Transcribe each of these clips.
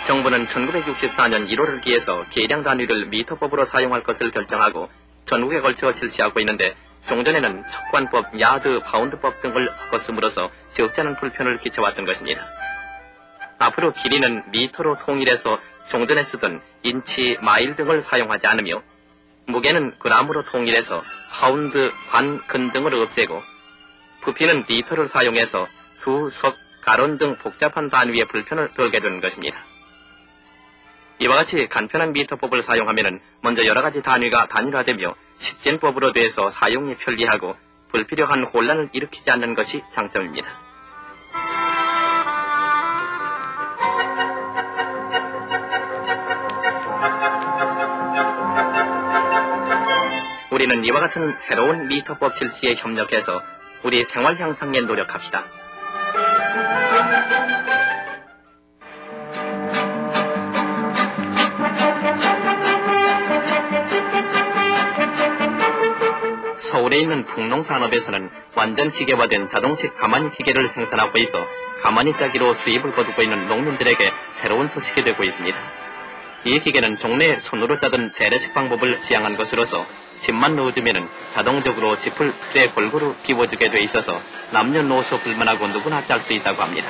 정부는 1964년 1월을 기해서 계량 단위를 미터법으로 사용할 것을 결정하고 전국에 걸쳐 실시하고 있는데 종전에는 척관법, 야드, 파운드법 등을 섞었음으로써 적지 않은 불편을 끼쳐왔던 것입니다. 앞으로 길이는 미터로 통일해서 종전에 쓰던 인치, 마일 등을 사용하지 않으며 무게는 그람으로 통일해서 파운드, 관, 근 등을 없애고 부피는 리터를 사용해서 수, 석, 가론 등 복잡한 단위의 불편을 덜게 된 것입니다. 이와 같이 간편한 미터법을 사용하면 먼저 여러가지 단위가 단일화되며 식진법으로 돼서 사용이 편리하고 불필요한 혼란을 일으키지 않는 것이 장점입니다. 우리는 이와 같은 새로운 미터법 실시에 협력해서 우리 생활 향상에 노력합시다. 서울에 있는 풍농산업에서는 완전 기계화된 자동식 가마니 기계를 생산하고 있어 가마니 짜기로 수입을 거두고 있는 농민들에게 새로운 소식이 되고 있습니다. 이 기계는 종래에 손으로 짜던 재래식 방법을 지향한 것으로서 짚만 넣어주면 자동적으로 짚을 틀에 골고루 끼워주게 돼 있어서 남녀노소 불문하고 누구나 짤 수 있다고 합니다.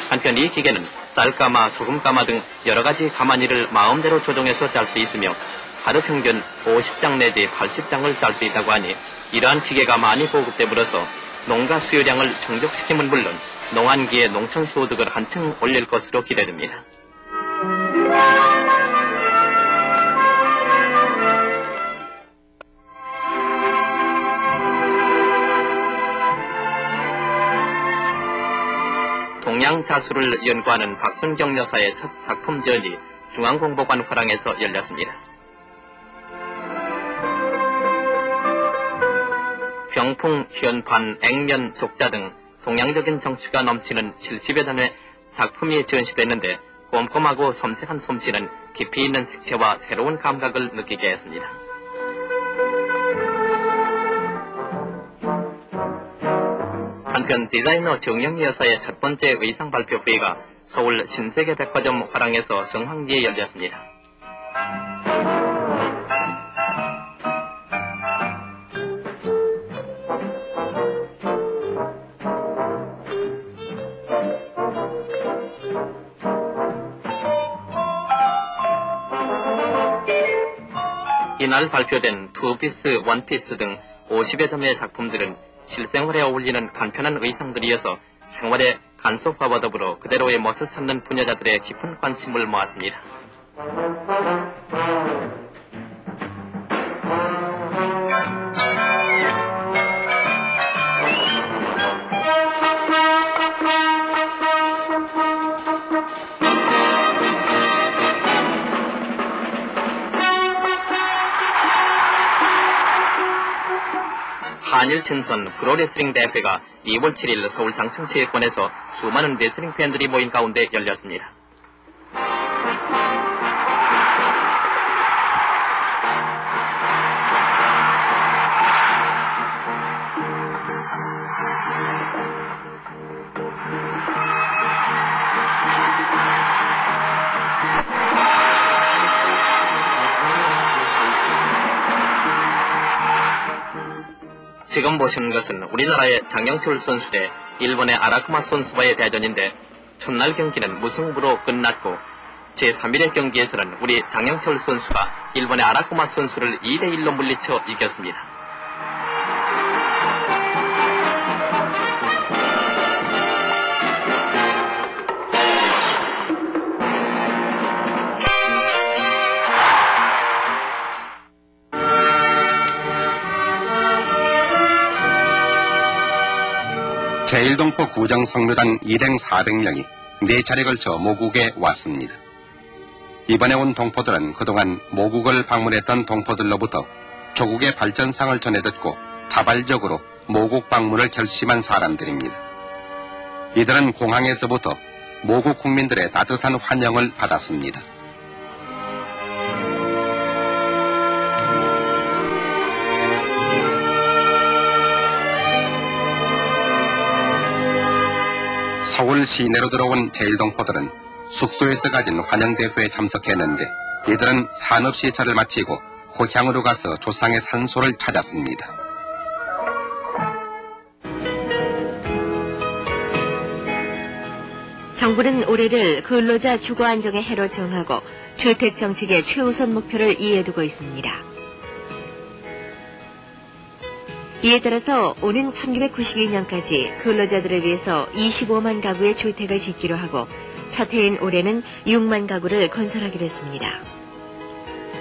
한편 이 기계는 쌀가마, 소금가마 등 여러가지 가마니를 마음대로 조정해서 짤 수 있으며 하루 평균 50장 내지 80장을 짤 수 있다고 하니 이러한 기계가 많이 보급됨으로써 농가 수요량을 충족시킴은 물론 농한기의 농촌 소득을 한층 올릴 것으로 기대됩니다. 동양자수를 연구하는 박순경 여사의 첫 작품전이 중앙공보관 화랑에서 열렸습니다. 병풍, 현판, 액면, 족자 등 동양적인 정취가 넘치는 70여 단의 작품이 전시됐는데 꼼꼼하고 섬세한 솜씨는 깊이 있는 색채와 새로운 감각을 느끼게 했습니다. 한편 디자이너 정영희 여사의 첫 번째 의상 발표 회의가 서울 신세계백화점 화랑에서 성황리에 열렸습니다. 이날 발표된 투피스, 원피스 등 50여 점의 작품들은 실생활에 어울리는 간편한 의상들이어서 생활의 간소화와 더불어 그대로의 멋을 찾는 부녀자들의 깊은 관심을 모았습니다. 한일 친선 프로레슬링 대회가 2월 7일 서울 장충체육관에서 수많은 레슬링 팬들이 모인 가운데 열렸습니다. 지금 보시는 것은 우리나라의 장영철 선수 대 일본의 아라쿠마 선수와의 대전인데 첫날 경기는 무승부로 끝났고 제3일의 경기에서는 우리 장영철 선수가 일본의 아라쿠마 선수를 2대1로 물리쳐 이겼습니다. 제1동포 구정성묘단 일행 400명이 4차례 걸쳐 모국에 왔습니다. 이번에 온 동포들은 그동안 모국을 방문했던 동포들로부터 조국의 발전상을 전해 듣고 자발적으로 모국 방문을 결심한 사람들입니다. 이들은 공항에서부터 모국 국민들의 따뜻한 환영을 받았습니다. 서울 시내로 들어온 제1동포들은 숙소에서 가진 환영대회에 참석했는데 이들은 산업시설을 마치고 고향으로 가서 조상의 산소를 찾았습니다. 정부는 올해를 근로자 주거 안정의 해로 정하고 주택 정책의 최우선 목표를 이에 두고 있습니다. 이에 따라서 오는 1992년까지 근로자들을 위해서 25만 가구의 주택을 짓기로 하고 첫 해인 올해는 6만 가구를 건설하기로 했습니다.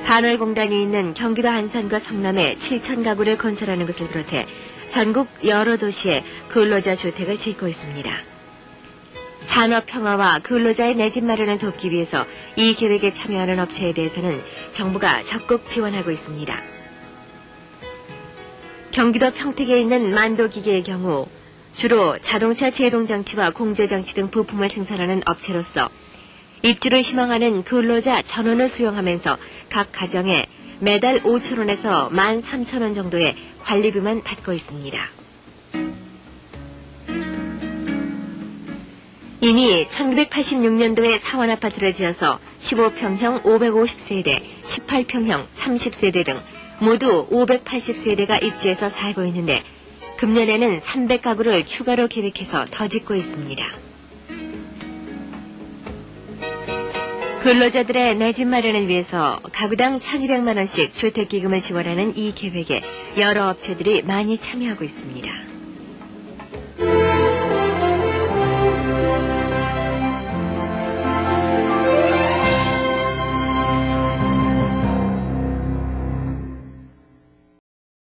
반월공단이 있는 경기도 안산과 성남에 7천 가구를 건설하는 것을 비롯해 전국 여러 도시에 근로자 주택을 짓고 있습니다. 산업 평화와 근로자의 내 집 마련을 돕기 위해서 이 계획에 참여하는 업체에 대해서는 정부가 적극 지원하고 있습니다. 경기도 평택에 있는 만도기계의 경우 주로 자동차 제동장치와 공조장치 등 부품을 생산하는 업체로서 입주를 희망하는 근로자 전원을 수용하면서 각 가정에 매달 5,000원에서 13,000원 정도의 관리비만 받고 있습니다. 이미 1986년도에 사원아파트를 지어서 15평형 550세대, 18평형 30세대 등 모두 580세대가 입주해서 살고 있는데 금년에는 300가구를 추가로 계획해서 더 짓고 있습니다. 근로자들의 내 집 마련을 위해서 가구당 1,200만 원씩 주택기금을 지원하는 이 계획에 여러 업체들이 많이 참여하고 있습니다.